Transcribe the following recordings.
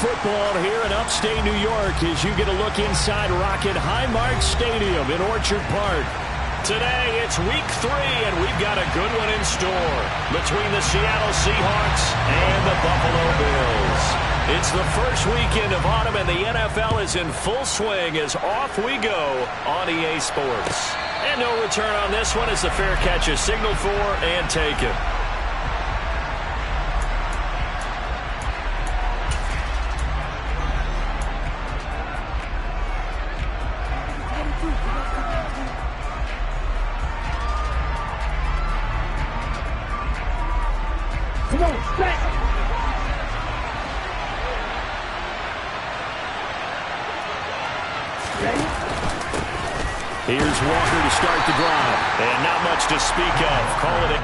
football here in upstate New York as you get a look inside Rocket Highmark Stadium in Orchard Park. Today, it's week 3, and we've got a good one in store between the Seattle Seahawks and the Buffalo Bills. It's the first weekend of autumn, and the NFL is in full swing as off we go on EA Sports. And no return on this one as the fair catch is signaled for and taken. Come on, set! Here's Walker to start the drive. And not much to speak of. Call it a...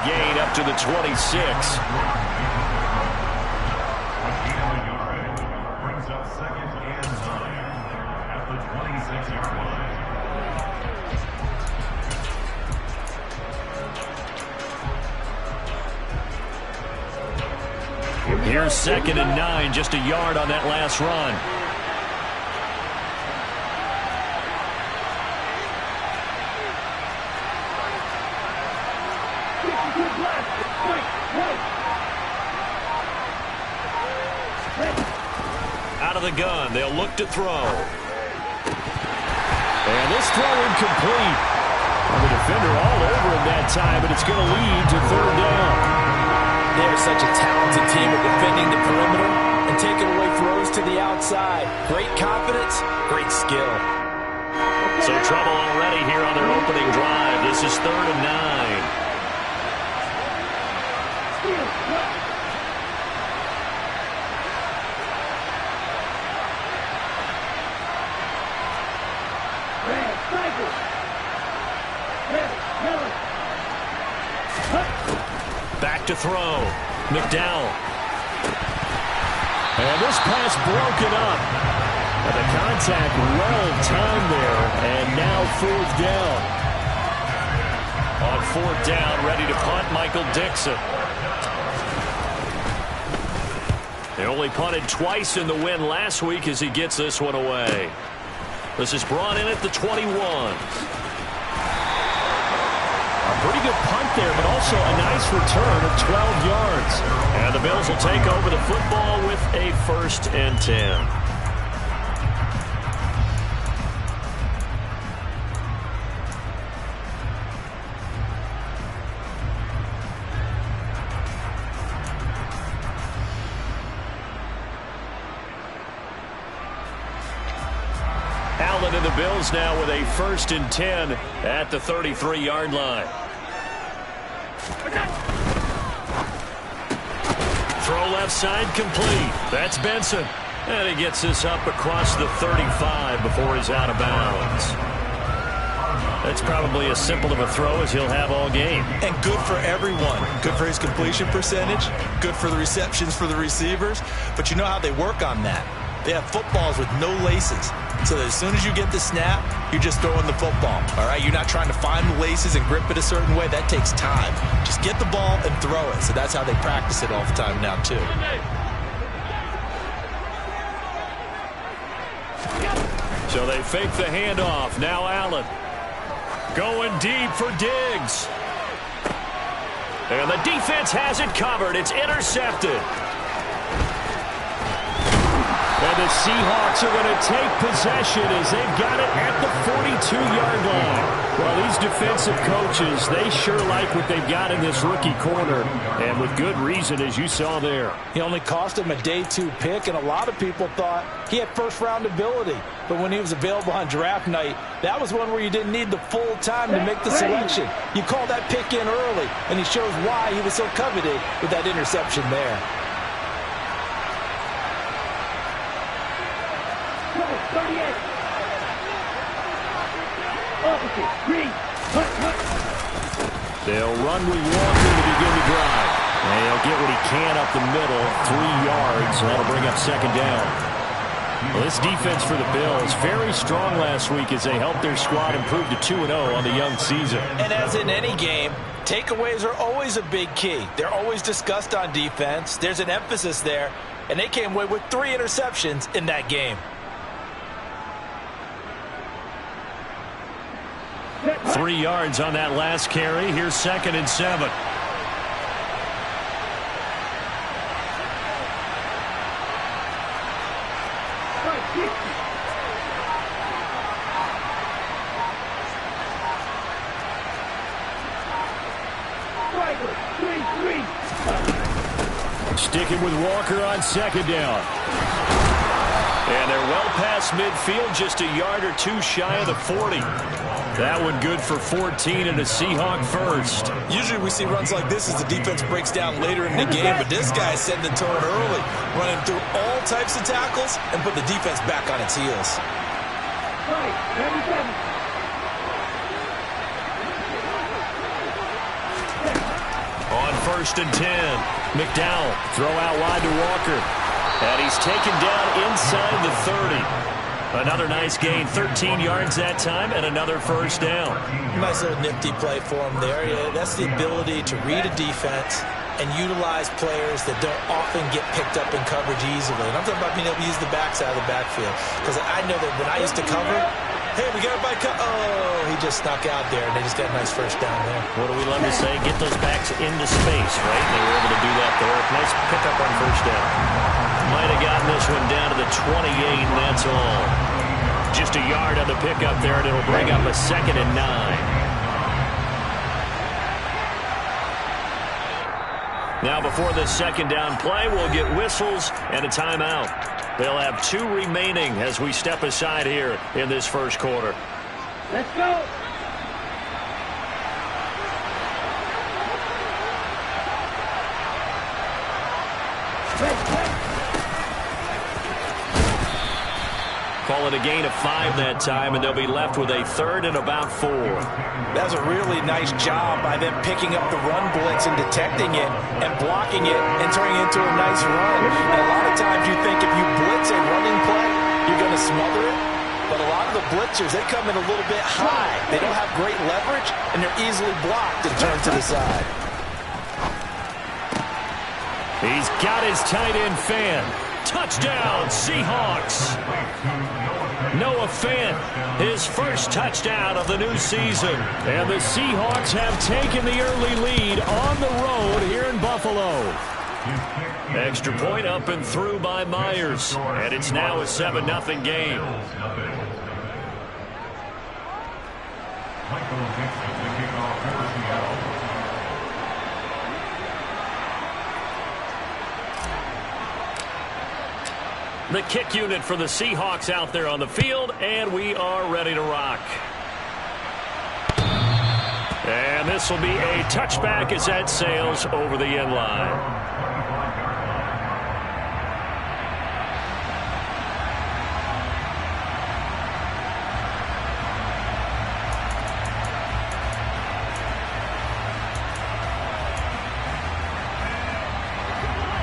Gain up to the 26. Brings up 2nd and 9 at the 26-yard line. Here's 2nd and 9, just a yard on that last run. Out of the gun, they'll look to throw. And this throw incomplete. And the defender all over him that time, but it's going to lead to 3rd down. They're such a talented team at defending the perimeter and taking away throws to the outside. Great confidence, great skill. So trouble already here on their opening drive. This is 3rd and 9. Back to throw. McDowell. And this pass broken up. And the contact well timed there. And now 4th down. On 4th down, ready to punt, Michael Dixon. They only punted twice in the win last week as he gets this one away. This is brought in at the 21. Pretty good punt there, but also a nice return of 12 yards. And the Bills will take over the football with a 1st and 10. Allen and the Bills now with a 1st and 10 at the 33-yard line. Throw left side complete. That's Benson. And he gets this up across the 35 before he's out of bounds. That's probably as simple of a throw as he'll have all game. And good for everyone. Good for his completion percentage. Good for the receptions for the receivers. But you know how they work on that. They have footballs with no laces. So that as soon as you get the snap, you're just throwing the football. All right, you're not trying to find the laces and grip it a certain way. That takes time. Just get the ball and throw it. So that's how they practice it all the time now, too. So they fake the handoff. Now Allen going deep for Diggs. And the defense has it covered. It's intercepted. And the Seahawks are going to take possession as they've got it at the 42-yard line. Well, these defensive coaches, they sure like what they've got in this rookie corner, and with good reason, as you saw there. He only cost him a day 2 pick, and a lot of people thought he had first-round ability. But when he was available on draft night, that was one where you didn't need the full time to make the selection. You call that pick in early, and he shows why he was so coveted with that interception there. They'll run with Walker to begin the drive. And he'll get what he can up the middle, 3 yards. That'll bring up second down. Well, this defense for the Bills, very strong last week as they helped their squad improve to 2-0 on the young season. And as in any game, takeaways are always a big key. They're always discussed on defense. There's an emphasis there, and they came away with 3 interceptions in that game. 3 yards on that last carry. Here's 2nd and 7. Sticking with Walker on 2nd down. And they're well past midfield, just a yard or 2 shy of the 40. That one good for 14 and a Seahawk first. Usually we see runs like this as the defense breaks down later in the game, but this guy's setting the tone early, running through all types of tackles and put the defense back on its heels. On 1st and 10, McDowell throw out wide to Walker. And he's taken down inside the 30. Another nice gain, 13 yards that time, and another first down. Nice little nifty play for him there. Yeah, that's the ability to read a defense and utilize players that don't often get picked up in coverage easily. And I'm talking about being able to use the backside of the backfield. Because I know that when I used to cover, hey, we got a bike. Oh, he just snuck out there, and they just got a nice first down there. What do we love to say? Get those backs into space, right? They were able to do that there. Nice pickup on first down. Might have gotten this one down to the 28, and that's all. Just a yard on the pickup there, and it'll bring up a 2nd and 9. Now before this 2nd down play, we'll get whistles and a timeout. They'll have 2 remaining as we step aside here in this first quarter. Let's go. Call it a gain of 5 that time, and they'll be left with a 3rd and about 4. That's a really nice job by them picking up the run blitz and detecting it and blocking it and turning it into a nice run. And a lot of times you think if you blitz a running play, you're going to smother it. But a lot of the blitzers, they come in a little bit high. They don't have great leverage, and they're easily blocked and turned to the side. He's got his tight end fan. Touchdown, Seahawks. Noah Fant, his first touchdown of the new season. And the Seahawks have taken the early lead on the road here in Buffalo. Extra point up and through by Myers. And it's now a 7-0 game. The kick unit for the Seahawks out there on the field, and we are ready to rock. And this will be a touchback as that sails over the end line.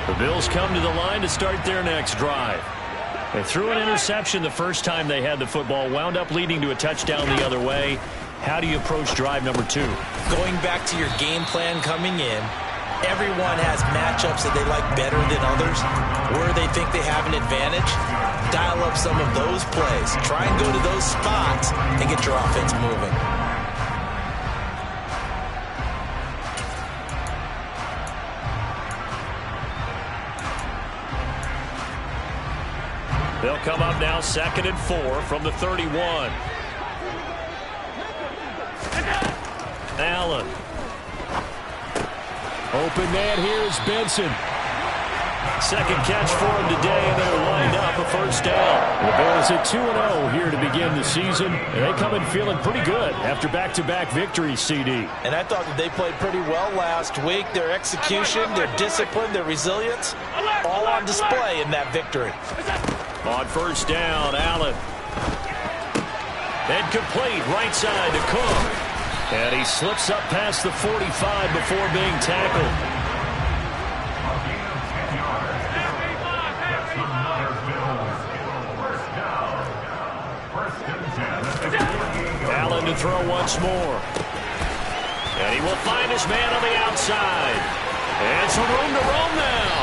The Bills come to the line to start their next drive. They threw an interception the first time they had the football, wound up leading to a touchdown the other way. How do you approach drive number 2? Going back to your game plan coming in, everyone has matchups that they like better than others, where they think they have an advantage. Dial up some of those plays. Try and go to those spots and get your offense moving. They'll come up now 2nd and 4 from the 31. Allen. Open man here is Benson. Second catch for him today, and they're lined up a first down. The Bills at 2-0 here to begin the season. And they come in feeling pretty good after back-to-back victories, CD. And I thought that they played pretty well last week. Their execution, their discipline, their resilience, all on display in that victory. On first down, Allen. And complete right side to Cook. And he slips up past the 45 before being tackled. Allen to throw once more. And he will find his man on the outside. And some room to roam now.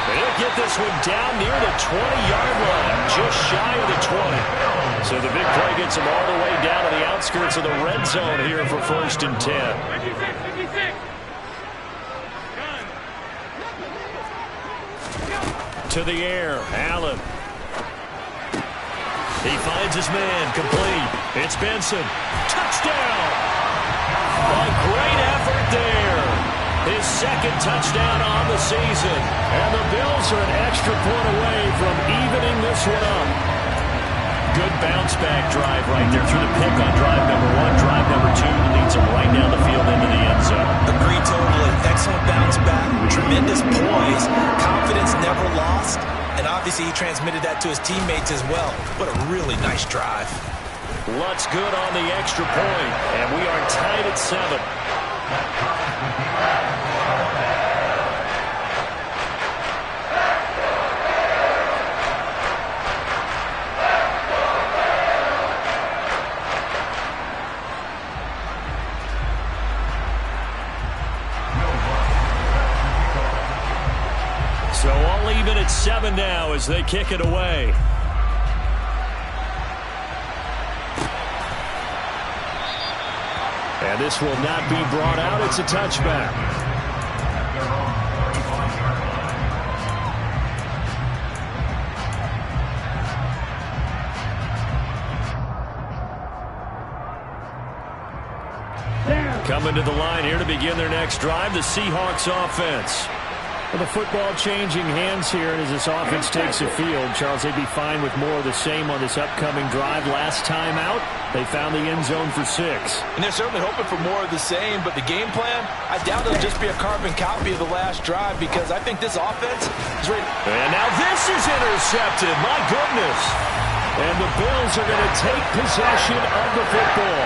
And he'll get this one down near the 20-yard line, just shy of the 20. So the big play gets him all the way down to the outskirts of the red zone here for 1st and 10. To the air, Allen. He finds his man, complete. It's Benson. Touchdown! A great effort there. His 2nd touchdown on the season. And the Bills are an extra point away from evening this one up. Good bounce-back drive right there through the pick on drive number 1. Drive number 2 leads him right down the field into the end zone. Agree totally. Excellent bounce back. Tremendous poise. Confidence never lost. And obviously he transmitted that to his teammates as well. What a really nice drive. Lutz good on the extra point, and we are tied at 7. So all even at 7 now as they kick it away. And this will not be brought out. It's a touchback. Coming to the line here to begin their next drive, the Seahawks offense. Well, the football changing hands here, and as this offense takes the field, Charles, they'd be fine with more of the same on this upcoming drive. Last time out, they found the end zone for 6. And they're certainly hoping for more of the same, but the game plan, I doubt it'll just be a carbon copy of the last drive because I think this offense is ready. And now this is intercepted. My goodness. And the Bills are going to take possession of the football.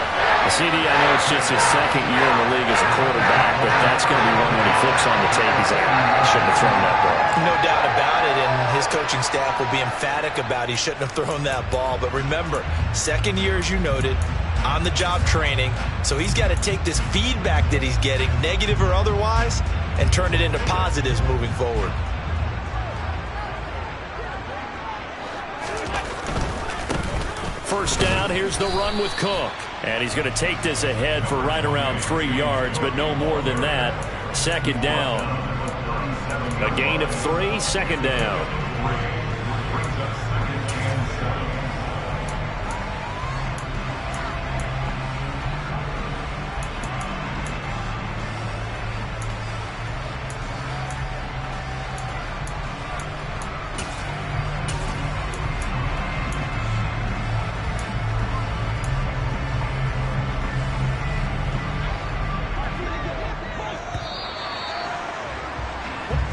CD, I know it's just his 2nd year in the league as a quarterback, but that's going to be one when he flips on the tape. He's like, I shouldn't have thrown that ball. No doubt about it, and his coaching staff will be emphatic about he shouldn't have thrown that ball. But remember, 2nd year, as you noted, on-the-job training, so he's got to take this feedback that he's getting, negative or otherwise, and turn it into positives moving forward. First down, here's the run with Cook. And he's going to take this ahead for right around 3 yards, but no more than that. 2nd down. A gain of 3, 2nd down.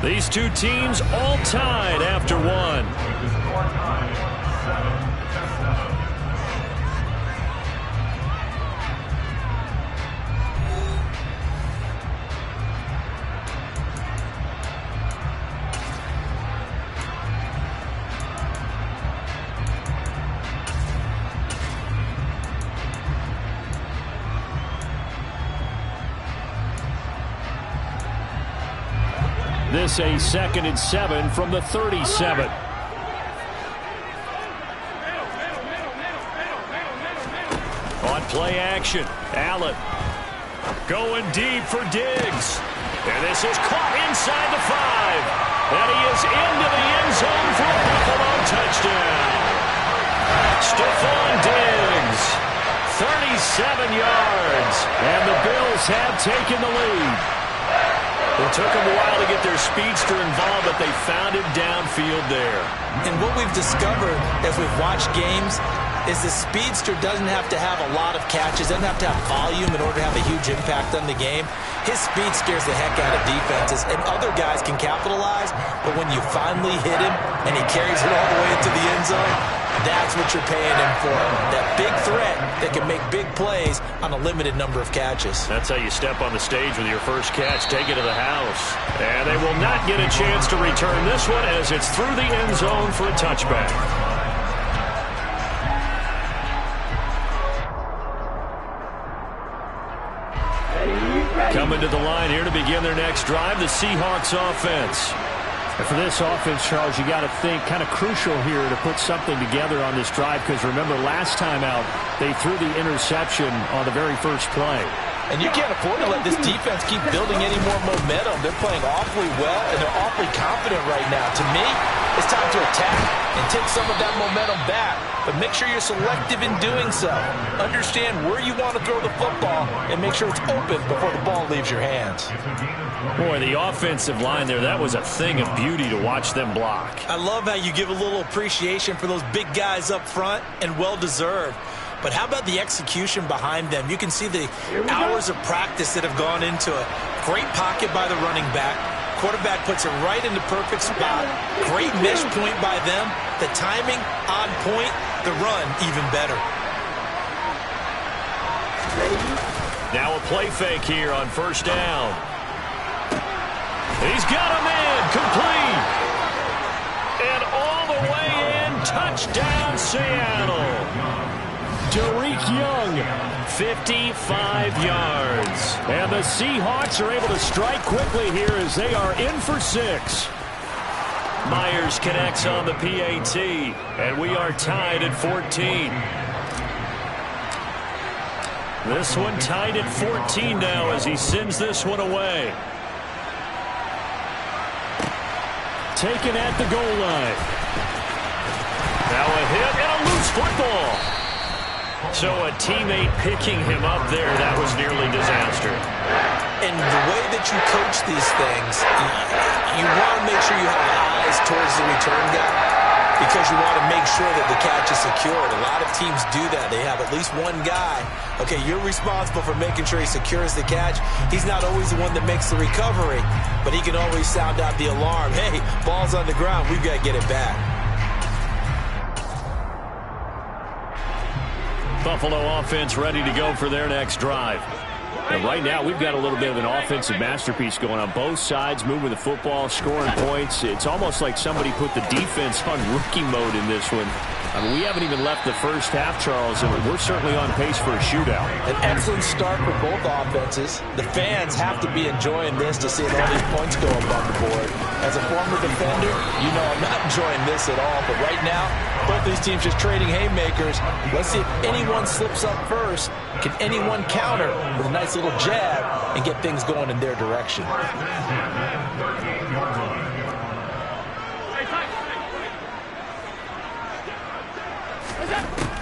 These two teams all tied after 1. This a 2nd and 7 from the 37. On play action, Allen going deep for Diggs. And this is caught inside the 5. And he is into the end zone for a Buffalo touchdown. Stephon Diggs, 37 yards, and the Bills have taken the lead. It took them a while to get their speedster involved, but they found him downfield there. And what we've discovered as we've watched games is the speedster doesn't have to have a lot of catches, doesn't have to have volume in order to have a huge impact on the game. His speed scares the heck out of defenses, and other guys can capitalize, but when you finally hit him and he carries it all the way into the end zone, that's what you're paying him for. That big threat that can make big plays on a limited number of catches. That's how you step on the stage with your first catch. Take it to the house. And they will not get a chance to return this one as it's through the end zone for a touchback. Coming to the line here to begin their next drive, the Seahawks offense. And for this offense, Charles, you got to think kind of crucial here to put something together on this drive, because remember last time out they threw the interception on the very first play. And you can't afford to let this defense keep building any more momentum. They're playing awfully well, and they're awfully confident right now. To me, it's time to attack and take some of that momentum back. But make sure you're selective in doing so. Understand where you want to throw the football and make sure it's open before the ball leaves your hands. Boy, the offensive line there, that was a thing of beauty to watch them block. I love how you give a little appreciation for those big guys up front, and well-deserved. But how about the execution behind them? You can see the hours of practice that have gone into it. Great pocket by the running back. Quarterback puts it right in the perfect spot. Great mesh point by them. The timing on point. The run even better. Now a play fake here on first down. He's got him in. Complete. And all the way in. Touchdown, Seattle. Tariq Young, 55 yards. And the Seahawks are able to strike quickly here as they are in for 6. Myers connects on the PAT, and we are tied at 14. This one tied at 14 now as he sends this one away. Taken at the goal line. Now a hit and a loose football. So a teammate picking him up there, that was nearly disaster. And the way that you coach these things, you want to make sure you have eyes towards the return guy, because you want to make sure that the catch is secured. A lot of teams do that. They have at least one guy. Okay, you're responsible for making sure he secures the catch. He's not always the one that makes the recovery, but he can always sound out the alarm. Hey, ball's on the ground. We've got to get it back. Buffalo offense ready to go for their next drive. And right now, we've got a little bit of an offensive masterpiece going on both sides, moving the football, scoring points. It's almost like somebody put the defense on rookie mode in this one. I mean, we haven't even left the first half, Charles, and we're certainly on pace for a shootout. An excellent start for both offenses. The fans have to be enjoying this to see all these points go up on the board. As a former defender, you know I'm not enjoying this at all. But right now, both these teams just trading haymakers. Let's see if anyone slips up first. Can anyone counter with a nice little jab and get things going in their direction?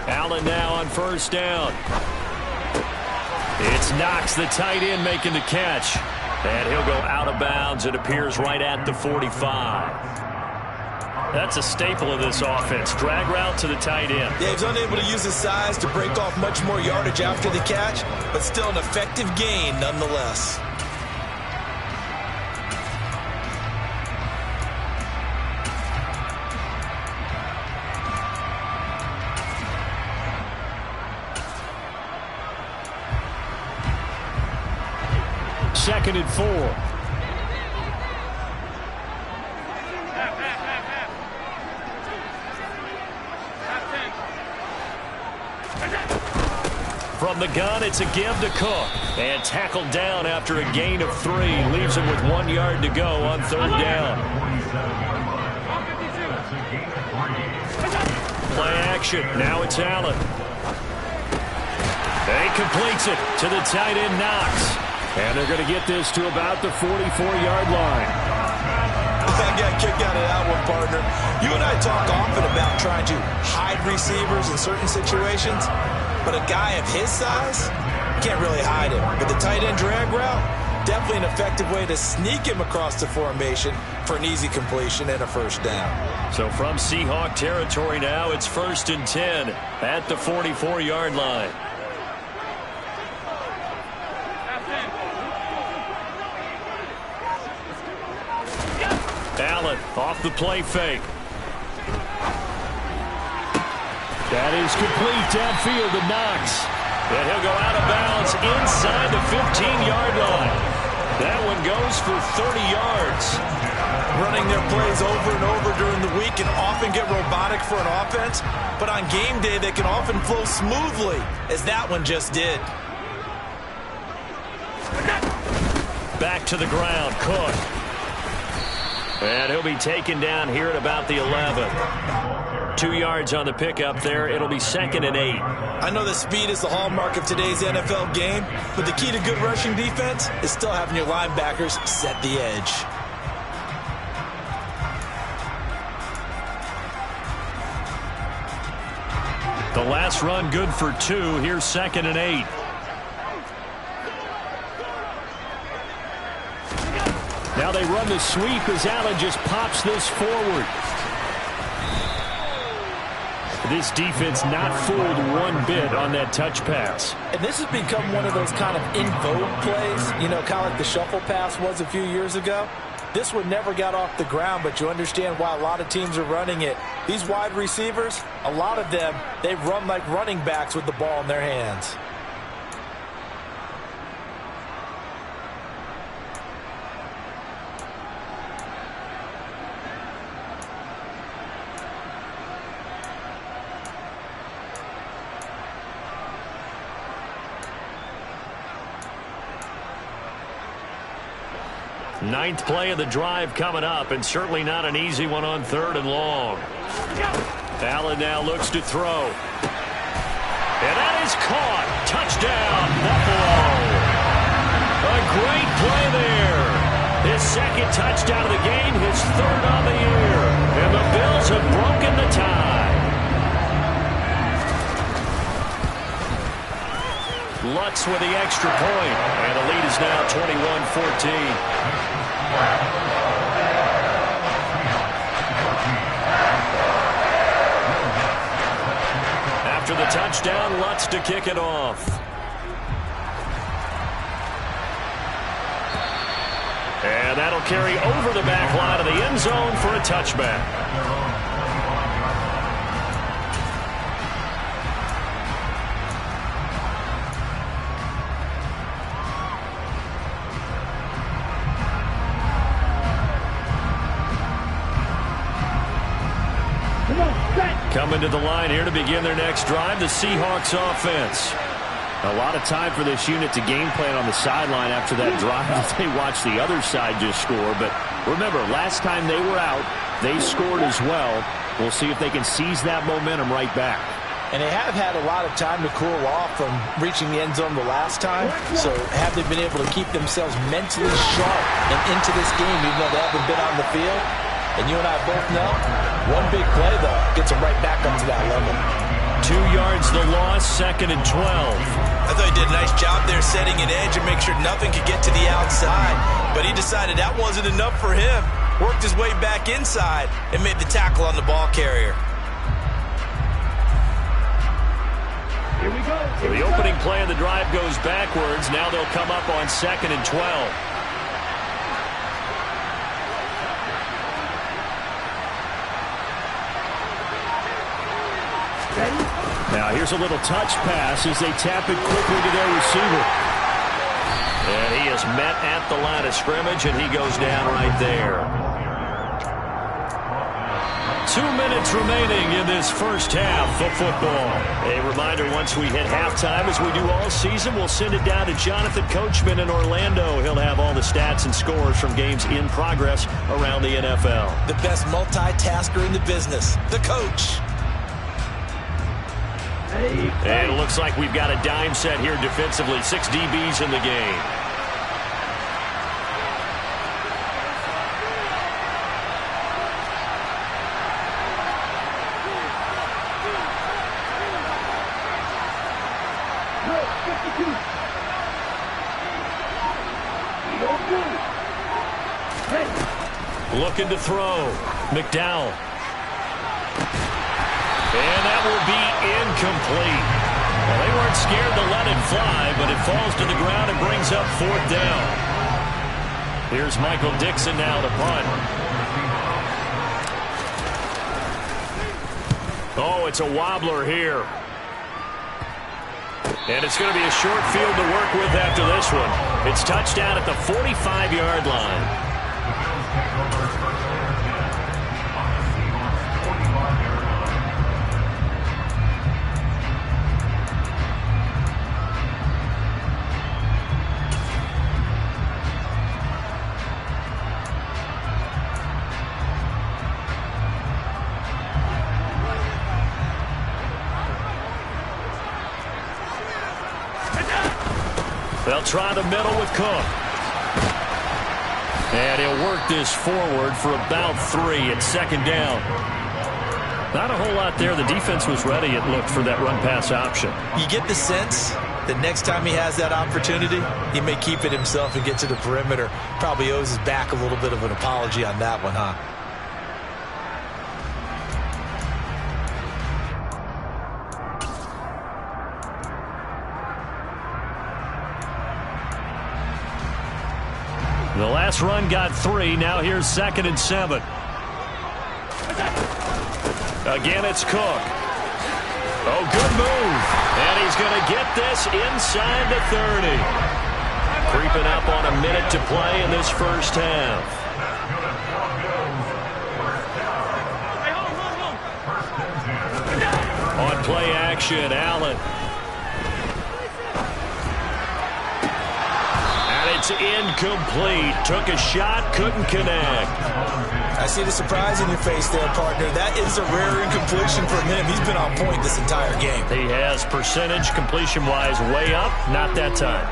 Allen now on first down. It's Knox, the tight end, making the catch. And he'll go out of bounds. It appears right at the 45. That's a staple of this offense. Drag route to the tight end. Yeah, he's unable to use his size to break off much more yardage after the catch, but still an effective gain nonetheless. Second and 4. From the gun, it's a give to Cook. And tackled down after a gain of 3. Leaves him with 1 yard to go on third down. Play action. Now it's Allen. He completes it to the tight end, Knox. And they're going to get this to about the 44-yard line. I got kicked out of that one, partner. You and I talk often about trying to hide receivers in certain situations. But a guy of his size, can't really hide him. But the tight end drag route, definitely an effective way to sneak him across the formation for an easy completion and a first down. So from Seahawk territory now, it's 1st and 10 at the 44-yard line. Allen off the play fake. That is complete downfield to Knox. And he'll go out of bounds inside the 15-yard line. That one goes for 30 yards. Running their plays over and over during the week can often get robotic for an offense, but on game day they can often flow smoothly, as that one just did. Back to the ground, Cook. And he'll be taken down here at about the 11. 2 yards on the pickup there. It'll be 2nd and 8. I know that speed is the hallmark of today's NFL game, but the key to good rushing defense is still having your linebackers set the edge. The last run good for 2. Here's 2nd and 8. Now they run the sweep as Allen just pops this forward. This defense not fooled one bit on that touch pass. And this has become one of those kind of in vogue plays, you know, kind of like the shuffle pass was a few years ago. This one never got off the ground, but you understand why a lot of teams are running it. These wide receivers, a lot of them, they run like running backs with the ball in their hands. Ninth play of the drive coming up, and certainly not an easy one on 3rd and long. Allen now looks to throw. And that is caught. Touchdown, Buffalo. A great play there. His 2nd touchdown of the game, his 3rd on the year. And the Bills have broken the tie. Lutz with the extra point, and the lead is now 21-14. After the touchdown, Lutz to kick it off. And that'll carry over the back line of the end zone for a touchback. Coming to the line here to begin their next drive, the Seahawks offense. A lot of time for this unit to game plan on the sideline after that drive that they watched the other side just score. But remember, last time they were out, they scored as well. We'll see if they can seize that momentum right back. And they have had a lot of time to cool off from reaching the end zone the last time. So have they been able to keep themselves mentally sharp and into this game, even though they haven't been on the field? And you and I both know, one big play, though, gets them right back up to that level. 2 yards the loss, 2nd and 12. I thought he did a nice job there setting an edge and make sure nothing could get to the outside. But he decided that wasn't enough for him. Worked his way back inside and made the tackle on the ball carrier. Here we go. So the opening play of the drive goes backwards. Now they'll come up on 2nd and 12. Now here's a little touch pass as they tap it quickly to their receiver. And he is met at the line of scrimmage, and he goes down right there. 2 minutes remaining in this first half of football. A reminder, once we hit halftime, as we do all season, we'll send it down to Jonathan Coachman in Orlando. He'll have all the stats and scores from games in progress around the NFL. The best multitasker in the business, the coach. And it looks like we've got a dime set here defensively. 6 DBs in the game. Looking to throw. McDowell. And that will be incomplete. Well, they weren't scared to let it fly, but it falls to the ground and brings up 4th down. Here's Michael Dixon now to punt. Oh, it's a wobbler here. And it's going to be a short field to work with after this one. It's touchdown at the 45-yard line. They'll try the middle with Cook. And he'll work this forward for about 3 at 2nd down. Not a whole lot there. The defense was ready, it looked, for that run-pass option. You get the sense that next time he has that opportunity, he may keep it himself and get to the perimeter. Probably owes his back a little bit of an apology on that one, huh? The last run got 3. Now here's 2nd and 7. Again, it's Cook. Oh, good move. And he's going to get this inside the 30. Creeping up on a minute to play in this first half. On play action, Allen. It's incomplete. Took a shot, couldn't connect. I see the surprise in your face there, partner. That is a rare incompletion from him. He's been on point this entire game. He has percentage completion-wise way up. Not that time.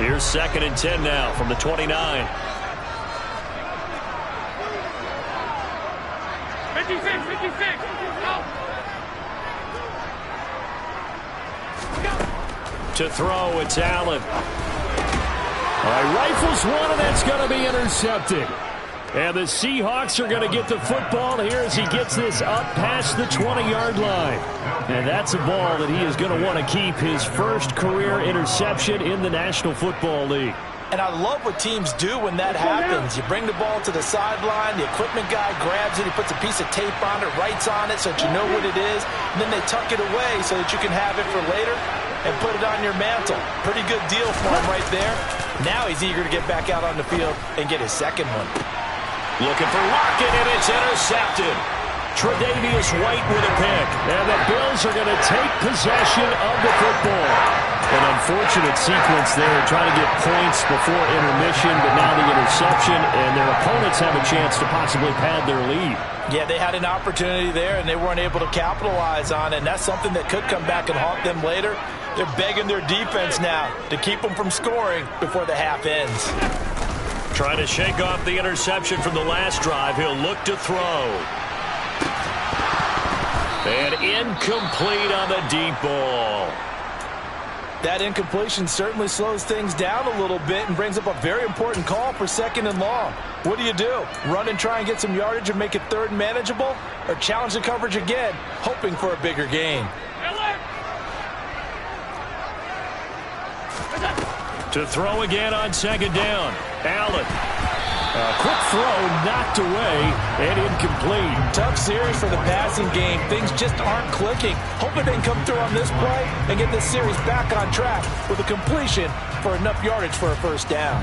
Here's 2nd and 10 now from the 29. 56. To throw, it's Allen. All right, rifles one, and that's going to be intercepted. And the Seahawks are going to get the football here as he gets this up past the 20-yard line. And that's a ball that he is going to want to keep, his first career interception in the National Football League. And I love what teams do when that happens. You bring the ball to the sideline, the equipment guy grabs it, he puts a piece of tape on it, writes on it so that you know what it is, and then they tuck it away so that you can have it for later and put it on your mantle. Pretty good deal for him right there. Now he's eager to get back out on the field and get his second one. Looking for Lockett, and it's intercepted. Tre'Davious White with a pick, and the Bills are going to take possession of the football. An unfortunate sequence there, trying to get points before intermission, but now the interception, and their opponents have a chance to possibly pad their lead. Yeah, they had an opportunity there, and they weren't able to capitalize on it, and that's something that could come back and haunt them later. They're begging their defense now to keep them from scoring before the half ends. Trying to shake off the interception from the last drive. He'll look to throw. And incomplete on the deep ball. That incompletion certainly slows things down a little bit and brings up a very important call for 2nd and long. What do? Run and try and get some yardage and make it 3rd and manageable? Or challenge the coverage again, hoping for a bigger gain? To throw again on 2nd down. Allen. Quick throw knocked away and incomplete. Tough series for the passing game. Things just aren't clicking. Hoping they can come through on this play and get this series back on track with a completion for enough yardage for a first down.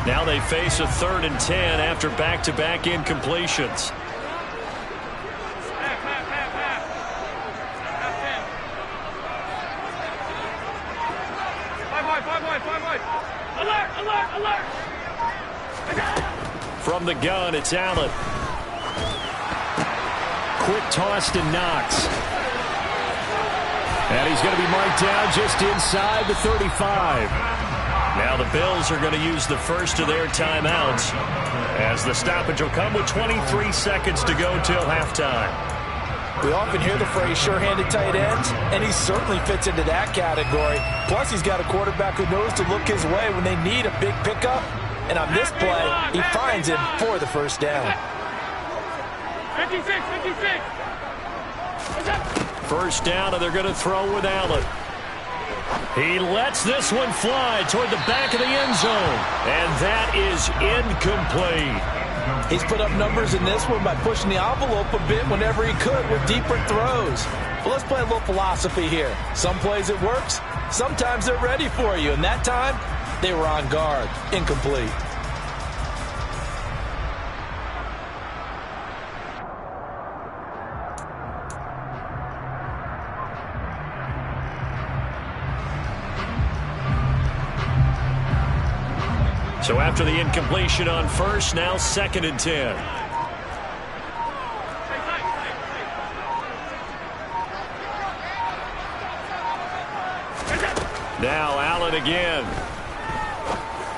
Now they face a 3rd and 10 after back-to-back incompletions. Alert! From the gun, it's Allen. Quick toss to Knox. And he's going to be marked down just inside the 35. Now the Bills are going to use the first of their timeouts as the stoppage will come with 23 seconds to go till halftime. We often hear the phrase sure-handed tight ends, and he certainly fits into that category. Plus, he's got a quarterback who knows to look his way when they need a big pickup. And on this play, he finds him for the first down. 56, 56. First down, and they're going to throw with Allen. He lets this one fly toward the back of the end zone, and that is incomplete. He's put up numbers in this one by pushing the envelope a bit whenever he could with deeper throws. But let's play a little philosophy here. Some plays it works, sometimes they're ready for you, and that time they were on guard. Incomplete. So after the incompletion on first, now 2nd and 10. Now Allen again.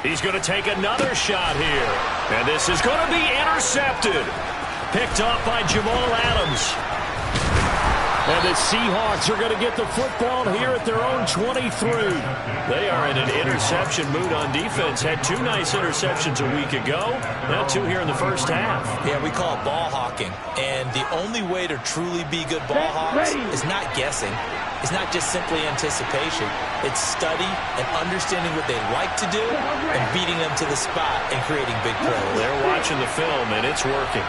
He's going to take another shot here. And this is going to be intercepted. Picked off by Jamal Adams. And the Seahawks are going to get the football here at their own 23. They are in an interception mood on defense. Had 2 nice interceptions a week ago. Now 2 here in the first half. Yeah, we call it ball hawking. And the only way to truly be good ball hawks is not guessing. It's not just simply anticipation. It's study and understanding what they like to do and beating them to the spot and creating big plays. They're watching the film, and it's working.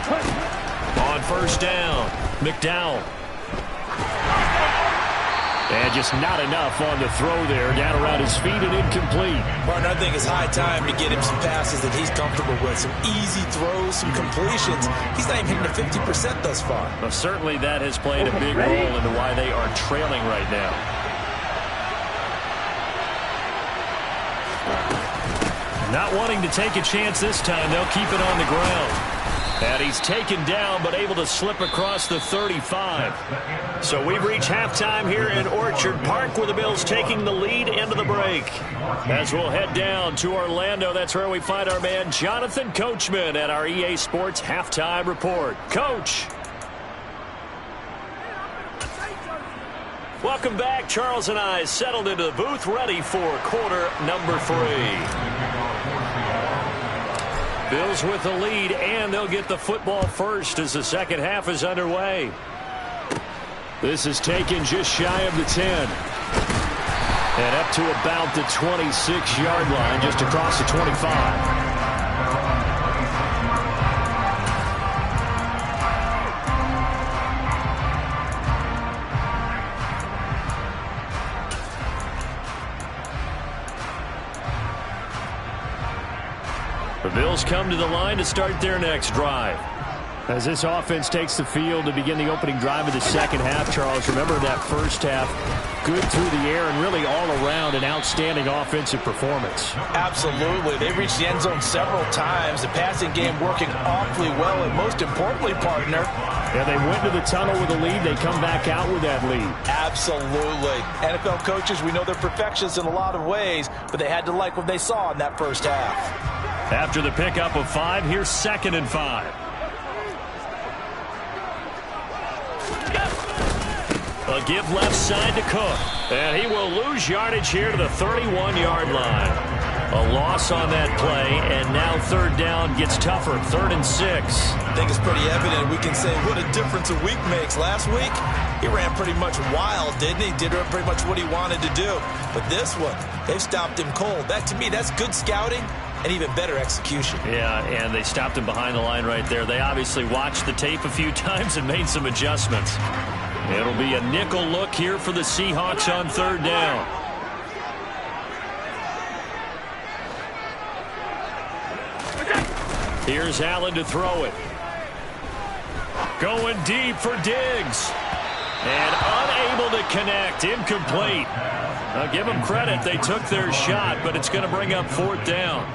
On first down, McDowell. And just not enough on the throw there. Down around his feet and incomplete. Martin, I think it's high time to get him some passes that he's comfortable with. Some easy throws, some completions. He's not even hitting the 50% thus far. Well, certainly that has played a big role into why they are trailing right now. Not wanting to take a chance this time. They'll keep it on the ground. And he's taken down, but able to slip across the 35. So we've reached halftime here in Orchard Park, where the Bills taking the lead into the break. As we'll head down to Orlando, that's where we find our man Jonathan Coachman at our EA Sports Halftime Report. Coach. Welcome back. Charles and I settled into the booth, ready for quarter number 3. Bills with the lead, and they'll get the football first as the second half is underway. This is taken just shy of the 10. And up to about the 26-yard line, just across the 25. The Bills come to the line to start their next drive. As this offense takes the field to begin the opening drive of the second half, Charles, remember that first half, good through the air and really all around an outstanding offensive performance. Absolutely. They reached the end zone several times. The passing game working awfully well, and most importantly, partner. Yeah, they went to the tunnel with a lead. They come back out with that lead. Absolutely. NFL coaches, we know they're perfectionists in a lot of ways, but they had to like what they saw in that first half. After the pickup of 5, here's 2nd and 5. A give left side to Cook. And he will lose yardage here to the 31-yard line. A loss on that play, and now 3rd down gets tougher. 3rd and 6. I think it's pretty evident. We can say what a difference a week makes. Last week, he ran pretty much wild, didn't he? Did pretty much what he wanted to do. But this one, they've stopped him cold. That, to me, that's good scouting and even better execution. Yeah, and they stopped him behind the line right there. They obviously watched the tape a few times and made some adjustments. It'll be a nickel look here for the Seahawks on 3rd down. Here's Allen to throw it. Going deep for Diggs. And unable to connect. Incomplete. I'll give them credit. They took their shot, but it's going to bring up 4th down.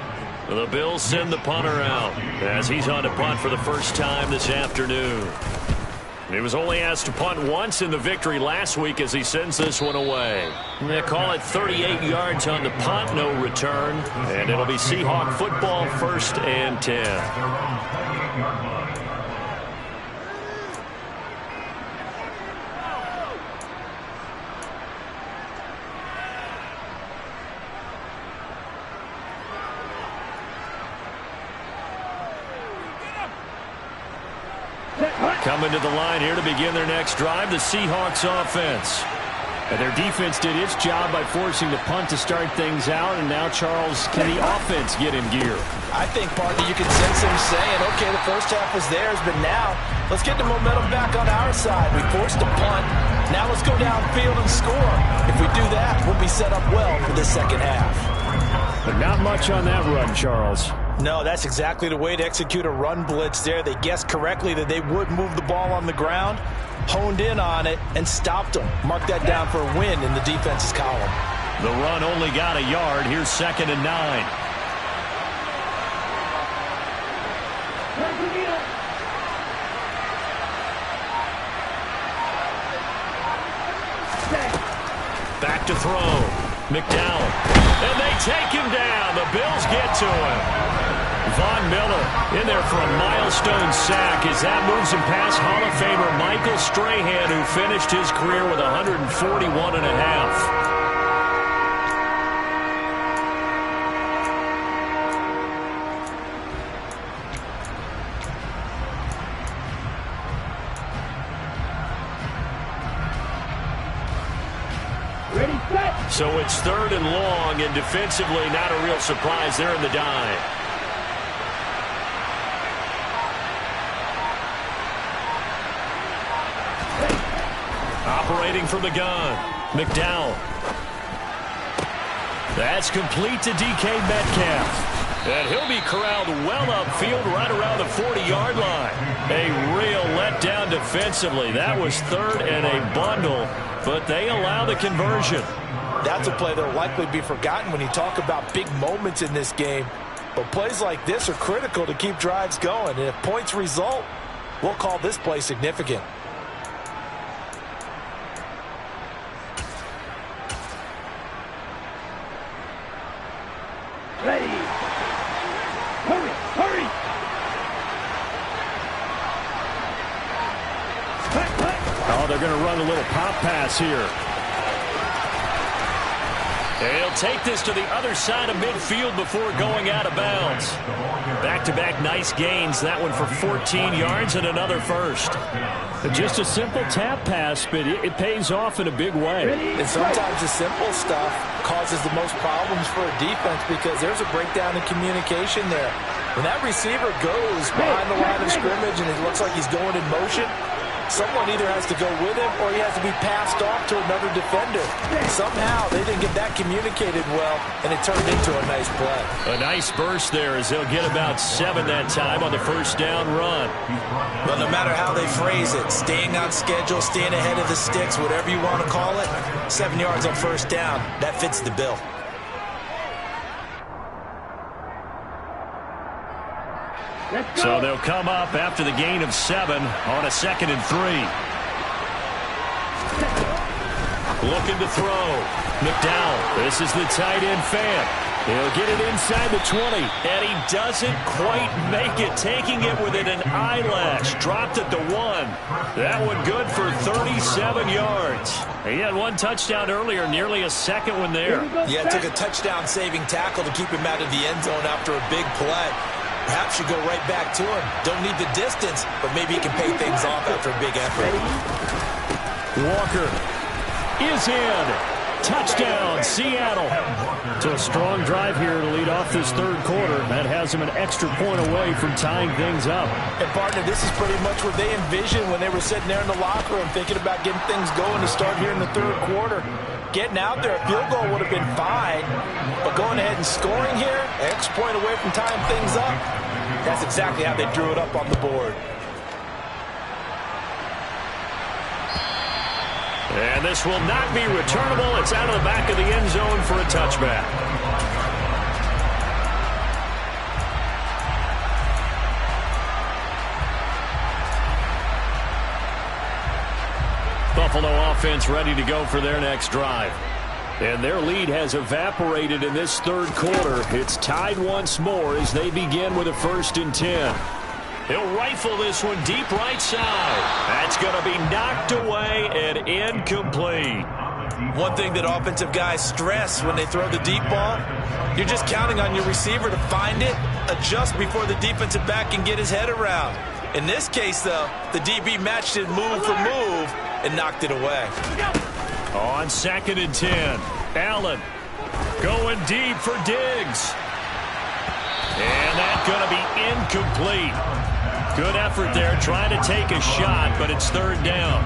The Bills send the punter out as he's on to punt for the first time this afternoon. He was only asked to punt once in the victory last week as he sends this one away. They call it 38 yards on the punt, no return. And it'll be Seahawk football, 1st and 10. Coming to the line here to begin their next drive, the Seahawks offense. And their defense did its job by forcing the punt to start things out. And now, Charles, can the offense get in gear? I think, partner, you can sense him saying, okay, the first half was theirs, but now let's get the momentum back on our side. We forced a punt. Now let's go downfield and score. If we do that, we'll be set up well for the second half. But not much on that run, Charles. No, that's exactly the way to execute a run blitz there. They guessed correctly that they would move the ball on the ground, honed in on it, and stopped them. Mark that down for a win in the defense's column. The run only got a yard. Here's 2nd and 9. Back to throw. McDowell. And they take him down. The Bills get to him. Von Miller in there for a milestone sack as that moves him past Hall of Famer Michael Strahan, who finished his career with 141 and a half. So it's 3rd and long, and defensively not a real surprise there in the dive. Operating from the gun, McDowell. That's complete to DK Metcalf. And he'll be corralled well upfield right around the 40-yard line. A real letdown defensively. That was 3rd and a bundle, but they allow the conversion. That's a play that will likely be forgotten when you talk about big moments in this game. But plays like this are critical to keep drives going. And if points result, we'll call this play significant. Ready. Hurry, hurry. Oh, they're going to run a little pop pass here. They'll take this to the other side of midfield before going out of bounds. Back-to-back nice gains. That one for 14 yards and another first. Just a simple tap pass, but it pays off in a big way. And sometimes the simple stuff causes the most problems for a defense because there's a breakdown in communication there. When that receiver goes behind the line of scrimmage and it looks like he's going in motion, someone either has to go with him or he has to be passed off to another defender. Somehow they didn't get that communicated well, and it turned into a nice play. A nice burst there as they'll get about 7 that time on the first down run. But no matter how they phrase it, staying on schedule, staying ahead of the sticks, whatever you want to call it, 7 yards on first down, that fits the bill. So they'll come up after the gain of 7 on a 2nd and 3. Looking to throw. McDowell. This is the tight end fan. He'll get it inside the 20. And he doesn't quite make it, taking it within an eyelash. Dropped at the 1. That one good for 37 yards. He had one touchdown earlier, nearly a second one there. Yeah, it took a touchdown-saving tackle to keep him out of the end zone after a big play. Perhaps you go right back to him. Don't need the distance, but maybe he can pay things off after a big effort. Walker is in. Touchdown, Seattle. So a strong drive here to lead off this third quarter. That has them an extra point away from tying things up. And, partner, this is pretty much what they envisioned when they were sitting there in the locker room thinking about getting things going to start here in the third quarter. Getting out there, a field goal would have been fine, but going ahead and scoring here, an extra point away from tying things up, that's exactly how they drew it up on the board. And this will not be returnable. It's out of the back of the end zone for a touchback. offense ready to go for their next drive. And their lead has evaporated in this third quarter. It's tied once more as they begin with a 1st and 10. He'll rifle this one deep right side. That's going to be knocked away and incomplete. One thing that offensive guys stress when they throw the deep ball, you're just counting on your receiver to find it, adjust before the defensive back can get his head around. In this case, though, the DB matched it move for move and knocked it away. On 2nd and 10, Allen going deep for Diggs. And that's going to be incomplete. Good effort there trying to take a shot, but it's 3rd down.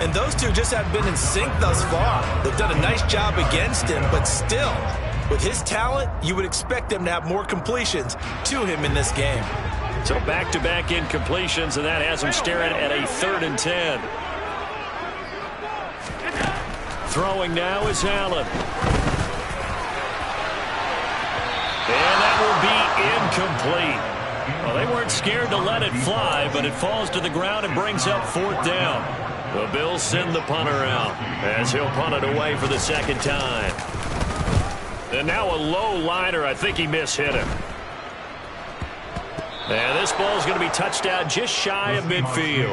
And those two just have been in sync thus far. They've done a nice job against him, but still, with his talent, you would expect them to have more completions to him in this game. So back-to-back incompletions, and that has him staring at a 3rd and 10. Throwing now is Allen. And that will be incomplete. Well, they weren't scared to let it fly, but it falls to the ground and brings up 4th down. The Bills send the punter out as he'll punt it away for the 2nd time. And now a low liner. I think he mishit him. And this ball is going to be touched down just shy of midfield.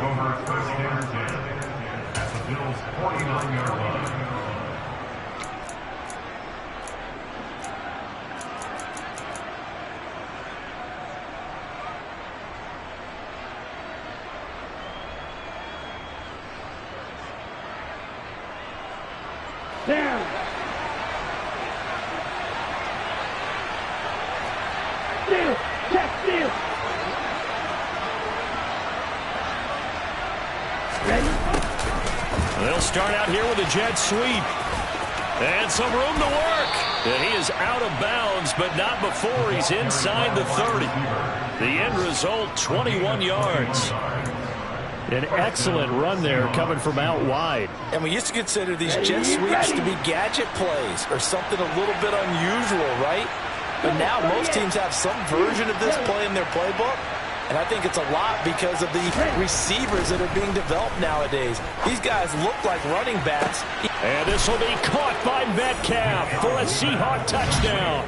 Down. Steal. Check steal. Ready? They'll start out here with a jet sweep. And some room to work. And he is out of bounds, but not before he's inside the 30. The end result, 21 yards. An excellent run there coming from out wide. And we used to consider these jet sweeps to be gadget plays or something a little bit unusual, right? But now most teams have some version of this play in their playbook. And I think it's a lot because of the receivers that are being developed nowadays. These guys look like running backs. And this will be caught by Metcalf for a Seahawk touchdown.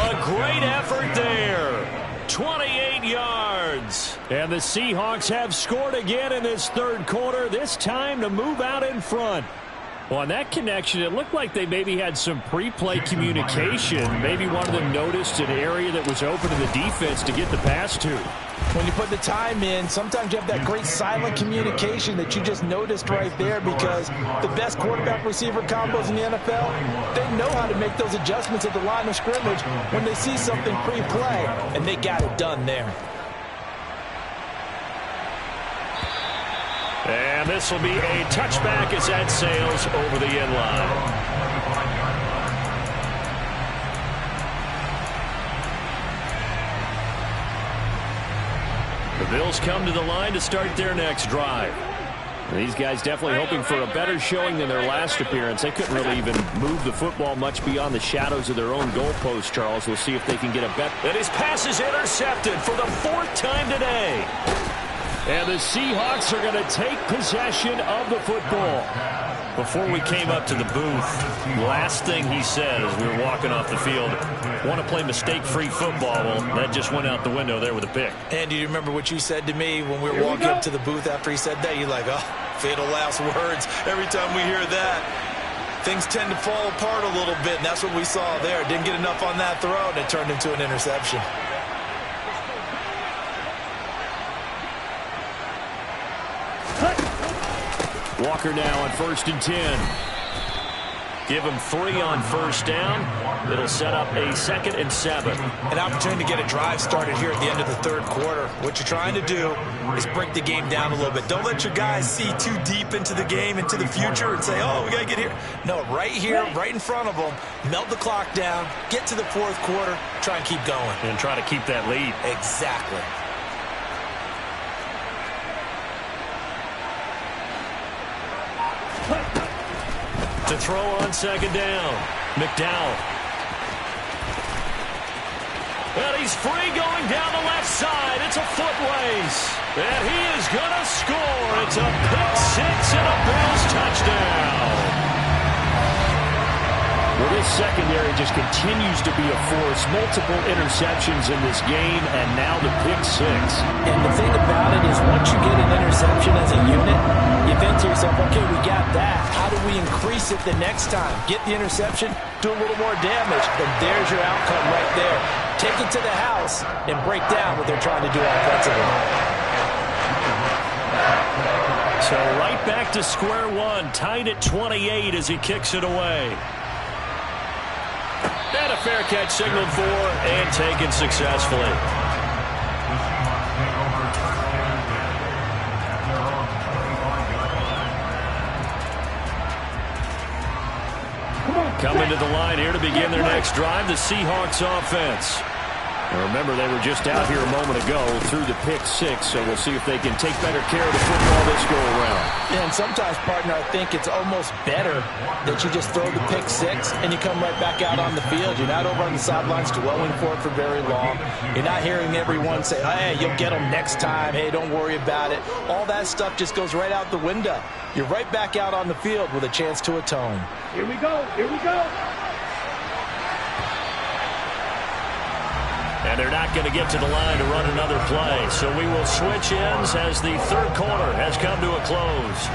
A great effort there. 28 yards. And the Seahawks have scored again in this third quarter, this time to move out in front. Well, on that connection, it looked like they maybe had some pre-play communication. Maybe one of them noticed an area that was open to the defense to get the pass to. When you put the time in, sometimes you have that great silent communication that you just noticed right there, because the best quarterback-receiver combos in the NFL, they know how to make those adjustments at the line of scrimmage when they see something pre-play, and they got it done there. And this will be a touchback as that sails over the end line. The Bills come to the line to start their next drive. These guys definitely hoping for a better showing than their last appearance. They couldn't really even move the football much beyond the shadows of their own goalpost, Charles. We'll see if they can get a bet. And his pass is intercepted for the 4th time today. And the Seahawks are going to take possession of the football. Before we came up to the booth, last thing he said as we were walking off the field, want to play mistake-free football. Well, that just went out the window there with a pick. And do you remember what you said to me when we were walking up to the booth after he said that? You're like, oh, fatal last words. Every time we hear that, things tend to fall apart a little bit, and that's what we saw there. Didn't get enough on that throw, and it turned into an interception. Walker now on 1st and 10. Give him 3 on 1st down. It'll set up a 2nd and 7. An opportunity to get a drive started here at the end of the third quarter. What you're trying to do is break the game down a little bit. Don't let your guys see too deep into the game, into the future, and say, oh, we got to get here. No, right here, right in front of them, melt the clock down, get to the fourth quarter, try and keep going. And try to keep that lead. Exactly. To throw on 2nd down, McDowell. And he's free going down the left side. It's a foot race. And he is going to score. It's a pick six and a Bills touchdown. Well, this secondary just continues to be a force. Multiple interceptions in this game, and now the pick six. And the thing about it is once you get an interception as a unit, you think to yourself, okay, we got that. How do we increase it the next time? Get the interception, do a little more damage, and there's your outcome right there. Take it to the house and break down what they're trying to do offensively. So right back to square one, tied at 28 as he kicks it away. And a fair catch signaled for and taken successfully. Coming to the line here to begin their next drive, the Seahawks offense. And remember, they were just out here a moment ago through the pick six, so we'll see if they can take better care of the football this go-around. And sometimes, partner, I think it's almost better that you just throw the pick six and you come right back out on the field. You're not over on the sidelines dwelling for it for very long. You're not hearing everyone say, hey, you'll get them next time. Hey, don't worry about it. All that stuff just goes right out the window. You're right back out on the field with a chance to atone. Here we go. Here we go. And they're not going to get to the line to run another play. So we will switch ends as the third quarter has come to a close.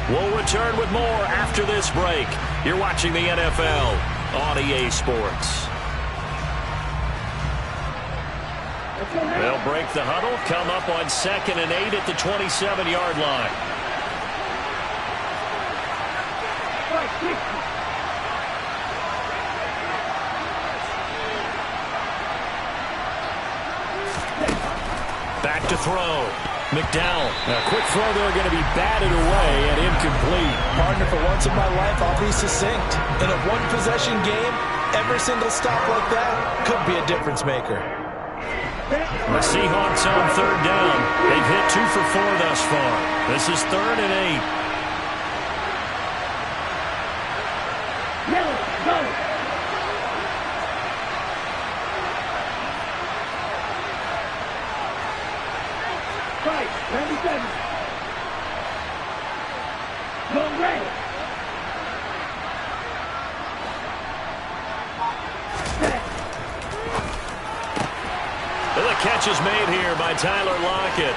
We'll return with more after this break. You're watching the NFL on EA Sports. They'll break the huddle, come up on 2nd and 8 at the 27-yard line. Back to throw. McDowell. A quick throw there going to be batted away and incomplete. Partner, for once in my life, I'll be succinct. In a one-possession game, every single stop like that could be a difference maker. The Seahawks on third down. They've hit 2 for 4 thus far. This is 3rd and 8. Yellow, go. Right, 97. Go red. And the catch is made here by Tyler Lockett.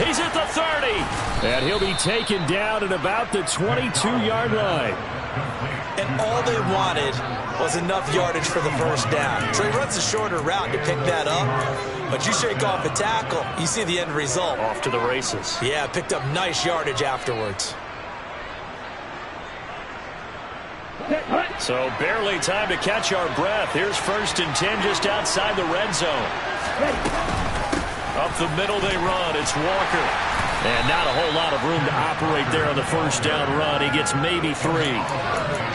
He's at the 30. And he'll be taken down at about the 22-yard line. And all they wanted was enough yardage for the first down. So he runs a shorter route to pick that up. But you shake off a tackle, you see the end result. Off to the races. Yeah, picked up nice yardage afterwards. So barely time to catch our breath. Here's 1st and 10 just outside the red zone. Up the middle they run. It's Walker. And not a whole lot of room to operate there on the first down run. He gets maybe 3.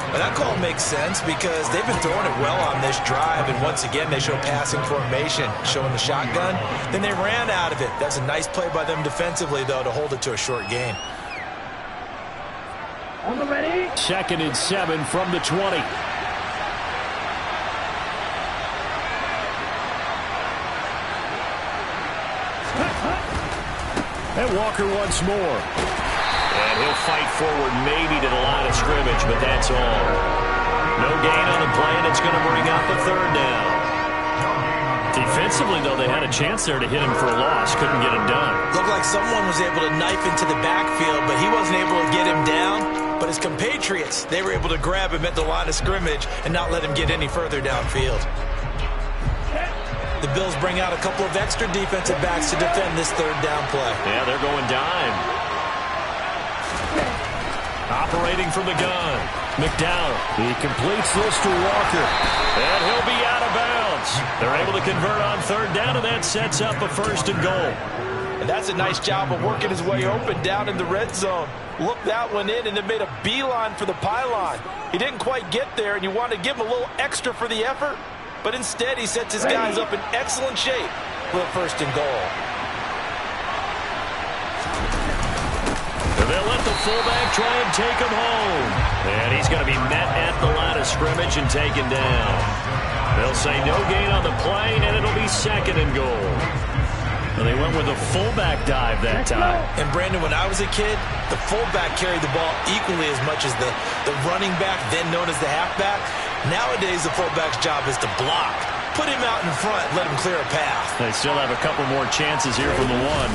Well, that call makes sense because they've been throwing it well on this drive, and once again they show passing formation, showing the shotgun. Then they ran out of it. That's a nice play by them defensively, though, to hold it to a short gain. On the ready. 2nd and 7 from the 20. And Walker once more. And he'll fight forward maybe to the line of scrimmage, but that's all. No gain on the play, and it's going to bring out the 3rd down. Defensively, though, they had a chance there to hit him for a loss. Couldn't get him done. Looked like someone was able to knife into the backfield, but he wasn't able to get him down. But his compatriots, they were able to grab him at the line of scrimmage and not let him get any further downfield. The Bills bring out a couple of extra defensive backs to defend this 3rd down play. Yeah, they're going dime. Operating from the gun. McDowell. He completes this to Walker. And he'll be out of bounds. They're able to convert on 3rd down, and that sets up a 1st and goal. And that's a nice job of working his way open down in the red zone. Looked that one in and then made a beeline for the pylon. He didn't quite get there, and you want to give him a little extra for the effort. But instead, he sets his guys up in excellent shape for a 1st and goal. They'll let the fullback try and take him home. And he's going to be met at the line of scrimmage and taken down. They'll say no gain on the play, and it'll be 2nd and goal. Well, they went with a fullback dive that time. And, Brandon, when I was a kid, the fullback carried the ball equally as much as the running back, then known as the halfback. Nowadays, the fullback's job is to block. Put him out in front, let him clear a path. They still have a couple more chances here from the one.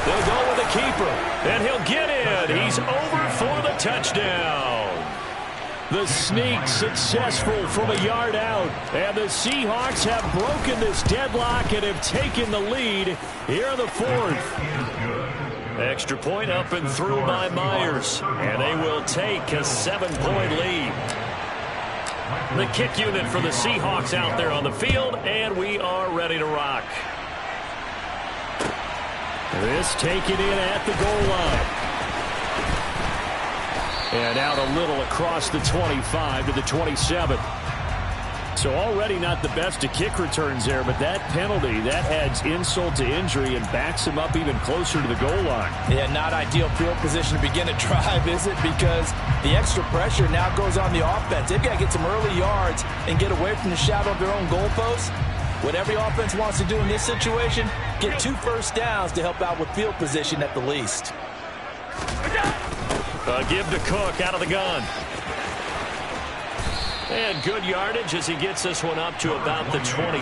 They'll go with the keeper, and he'll get in. He's over for the touchdown. The sneak successful from a yard out. And the Seahawks have broken this deadlock and have taken the lead here in the 4th. Extra point up and through by Myers. And they will take a 7-point lead. The kick unit for the Seahawks out there on the field, and we are ready to rock. This taken in at the goal line. And out a little across the 25 to the 27. So already not the best of kick returns there, but that penalty, that adds insult to injury and backs him up even closer to the goal line. Yeah, not ideal field position to begin a drive, is it? Because the extra pressure now goes on the offense. They've got to get some early yards and get away from the shadow of their own goalposts. What every offense wants to do in this situation, get 2 first downs to help out with field position at the least. Give to Cook out of the gun. And good yardage as he gets this one up to about the 23.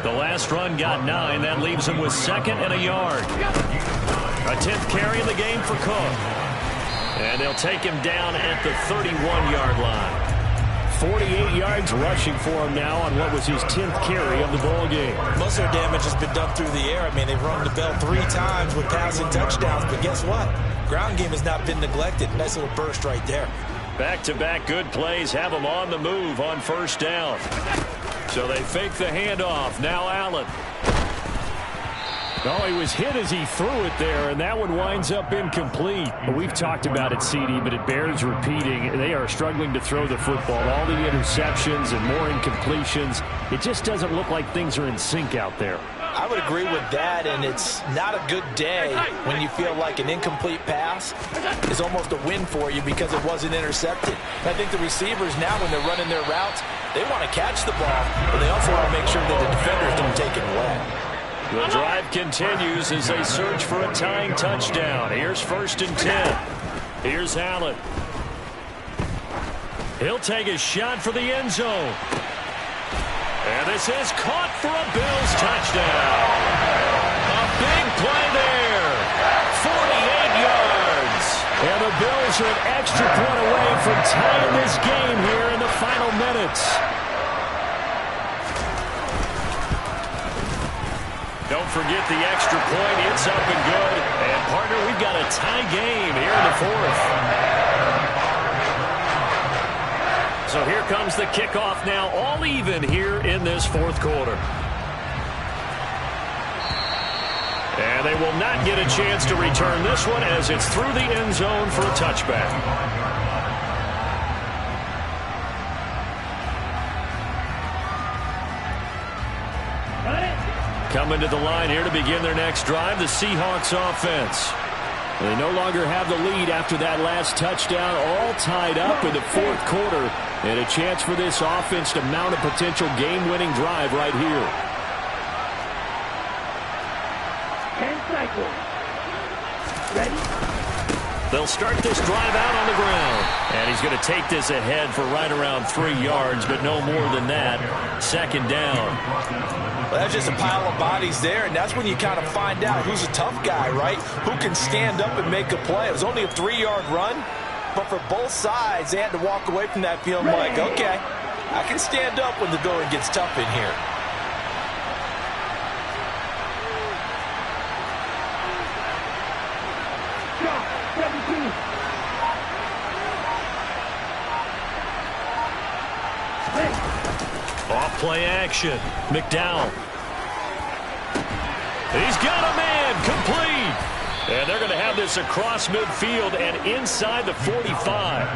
The last run got 9. That leaves him with 2nd and a yard. A 10th carry in the game for Cook. And they'll take him down at the 31-yard line. 48 yards rushing for him now on what was his 10th carry of the ball game. Most of their damage has been done through the air. I mean, they've rung the bell 3 times with passing touchdowns, but guess what? Ground game has not been neglected. Nice little burst right there. Back-to-back good plays have him on the move on first down. So they fake the handoff. Now Allen. Oh, he was hit as he threw it there, and that one winds up incomplete. We've talked about it, CD, but it bears repeating. They are struggling to throw the football. All the interceptions and more incompletions. It just doesn't look like things are in sync out there. I would agree with that, and it's not a good day when you feel like an incomplete pass is almost a win for you because it wasn't intercepted. I think the receivers now, when they're running their routes, they want to catch the ball, but they also want to make sure that the defenders don't take it away. The drive continues as they search for a tying touchdown. Here's 1st and 10. Here's Allen. He'll take a shot for the end zone. And this is caught for a Bills touchdown. A big play there. 48 yards. And the Bills are an extra point away from tying this game here in the final minutes. Don't forget the extra point. It's up and good. And, partner, we've got a tie game here in the 4th. So here comes the kickoff now, all even here in this 4th quarter. And they will not get a chance to return this one as it's through the end zone for a touchback. Coming to the line here to begin their next drive, the Seahawks offense. They no longer have the lead after that last touchdown, all tied up in the 4th quarter. And a chance for this offense to mount a potential game-winning drive right here. 10 cycles. Ready? They'll start this drive out on the ground. And he's going to take this ahead for right around 3 yards, but no more than that. 2nd down. Well, that's just a pile of bodies there, and that's when you kind of find out who's a tough guy, right? Who can stand up and make a play. It was only a 3-yard run, but for both sides, they had to walk away from that feeling like, okay, I can stand up when the going gets tough in here. Off play action. McDowell. He's got a man complete. And they're going to have this across midfield and inside the 45.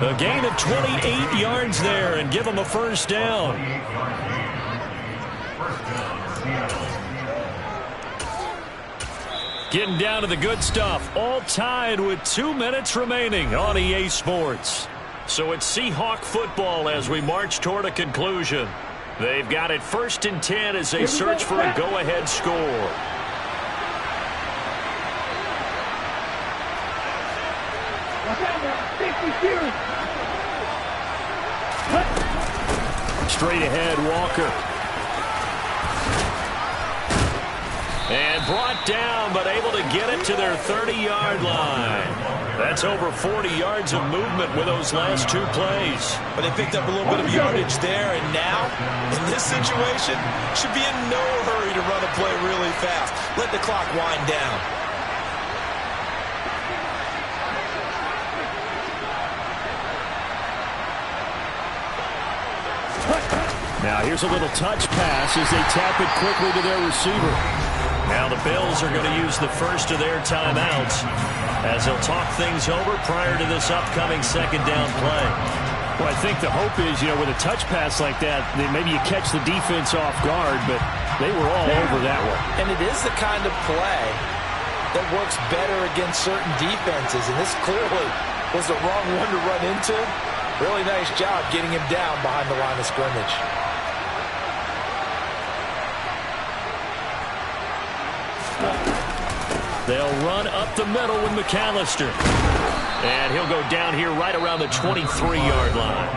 A gain of 28 yards there and give them a first down. Getting down to the good stuff. All tied with 2 minutes remaining on EA Sports. So it's Seahawk football as we march toward a conclusion. They've got it 1st and 10 as they search for a go-ahead score. Straight ahead, Walker. And brought down, but able to get it to their 30-yard line. That's over 40 yards of movement with those last 2 plays. But they picked up a little bit of yardage there, and now, in this situation, should be in no hurry to run a play really fast. Let the clock wind down. Now here's a little touch pass as they tap it quickly to their receiver. Now the Bills are going to use the first of their timeouts as they'll talk things over prior to this upcoming 2nd down play. Well, I think the hope is, with a touch pass like that, maybe you catch the defense off guard, but they were all over that one. And it is the kind of play that works better against certain defenses, and this clearly was the wrong one to run into. Really nice job getting him down behind the line of scrimmage. They'll run up the middle with McAllister. And he'll go down here right around the 23-yard line.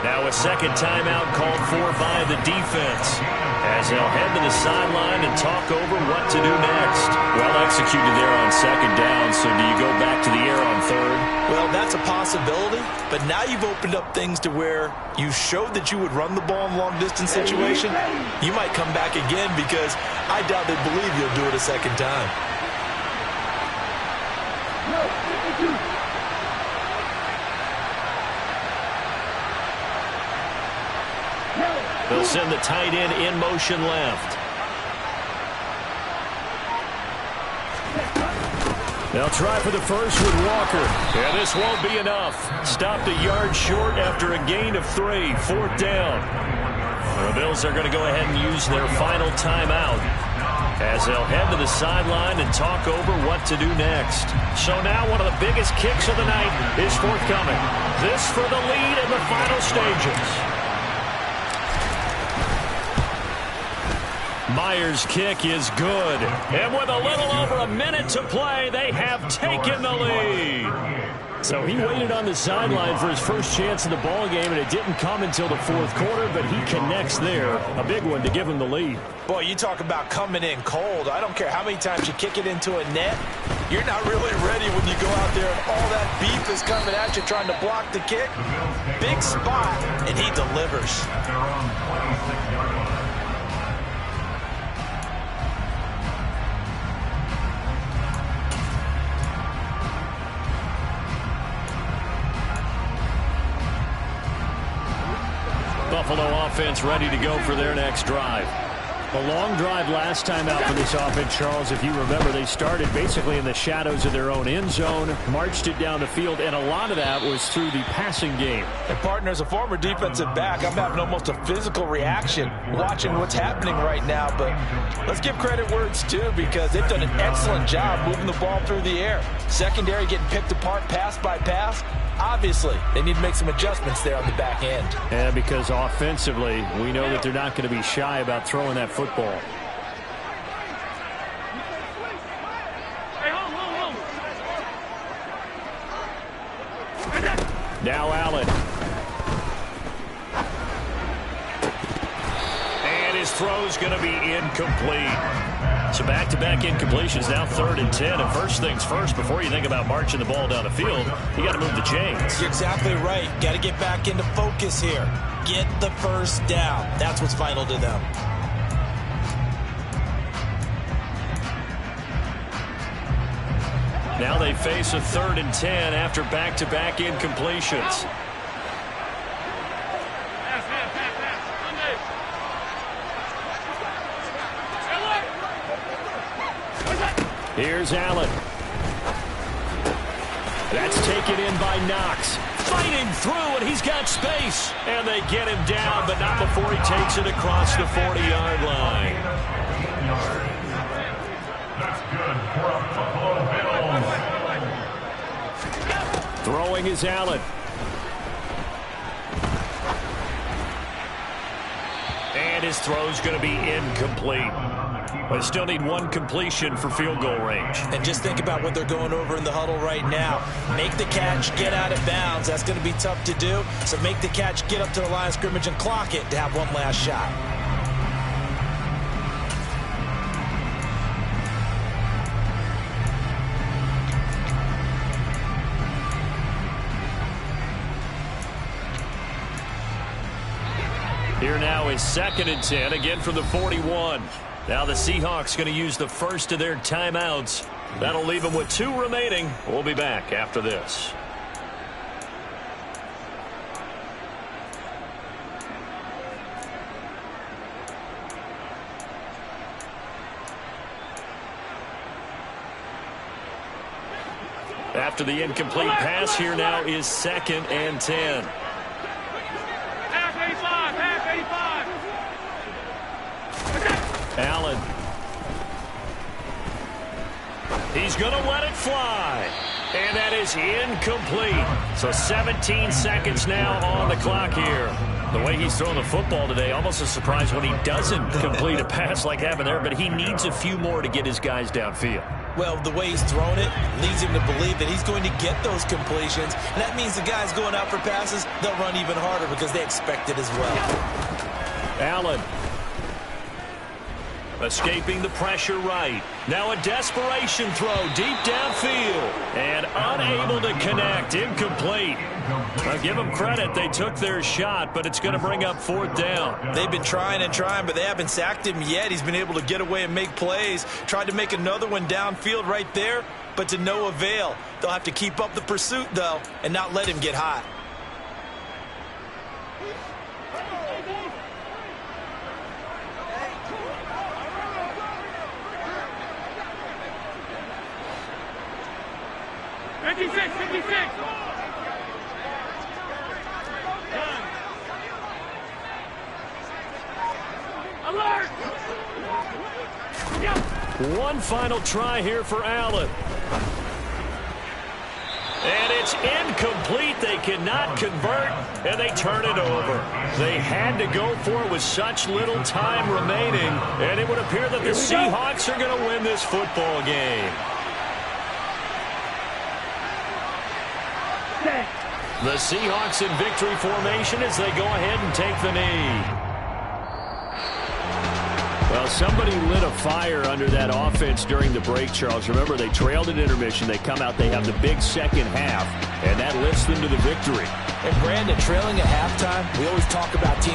Now a 2nd timeout called for by the defense as they'll head to the sideline and talk over what to do next. Well executed there on 2nd down, so do you go back to the air on 3rd? Well, that's a possibility, but now you've opened up things to where you showed that you would run the ball in a long-distance situation. You might come back again because I doubt they believe you'll do it a 2nd time. They'll send the tight end in motion left. They'll try for the first with Walker. Yeah, this won't be enough. Stopped a yard short after a gain of 3. 4th down. The Bills are going to go ahead and use their final timeout as they'll head to the sideline and talk over what to do next. So now one of the biggest kicks of the night is forthcoming. This for the lead in the final stages. Myers' kick is good. And with a little over a minute to play, they have taken the lead. So he waited on the sideline for his first chance in the ball game, and it didn't come until the 4th quarter, but he connects there. A big one to give him the lead. Boy, you talk about coming in cold. I don't care how many times you kick it into a net. You're not really ready when you go out there and all that beef is coming at you trying to block the kick. Big spot, and he delivers. Buffalo offense ready to go for their next drive. A long drive last time out for this offense, Charles. If you remember, they started basically in the shadows of their own end zone, marched it down the field, and a lot of that was through the passing game. And partner, as a former defensive back, I'm having almost a physical reaction watching what's happening right now. But let's give credit where it's due because they've done an excellent job moving the ball through the air. Secondary getting picked apart pass by pass. Obviously, they need to make some adjustments there on the back end. Yeah, because offensively, we know that they're not going to be shy about throwing that football. Now Allen. And his throw's going to be incomplete. So back-to-back incompletions, now 3rd and 10. And first things first, before you think about marching the ball down the field, you got to move the chains. You're exactly right. Got to get back into focus here. Get the first down. That's what's vital to them. Now they face a 3rd and 10 after back-to-back incompletions. Here's Allen. That's taken in by Knox. Fighting through, and he's got space. And they get him down, but not before he takes it across the 40-yard line. That's good. Throwing is Allen. And his throw's going to be incomplete. They still need one completion for field goal range. And just think about what they're going over in the huddle right now. Make the catch, get out of bounds. That's going to be tough to do. So make the catch, get up to the line of scrimmage, and clock it to have one last shot. Here now is 2nd and 10, again from the 41. Now the Seahawks going to use the first of their timeouts. That'll leave them with 2 remaining. We'll be back after this. After the incomplete pass, here now is 2nd and 10. Allen. He's going to let it fly. And that is incomplete. So 17 seconds now on the clock here. The way he's throwing the football today, almost a surprise when he doesn't complete a pass like happened there, but he needs a few more to get his guys downfield. Well, the way he's thrown it leads him to believe that he's going to get those completions. And that means the guys going out for passes, they'll run even harder because they expect it as well. Allen. Escaping the pressure right. Now a desperation throw deep downfield. And unable to connect. Incomplete. I'll give them credit. They took their shot, but it's going to bring up 4th down. They've been trying and trying, but they haven't sacked him yet. He's been able to get away and make plays. Tried to make another one downfield right there, but to no avail. They'll have to keep up the pursuit, though, and not let him get hot. Alert! One final try here for Allen. And it's incomplete. They cannot convert, and they turn it over. They had to go for it with such little time remaining, and it would appear that the Seahawks are going to win this football game. The Seahawks in victory formation as they go ahead and take the knee. Well, somebody lit a fire under that offense during the break, Charles. Remember, they trailed at intermission. They come out, they have the big second half, and that lifts them to the victory. And Brandon, trailing at halftime, we always talk about teams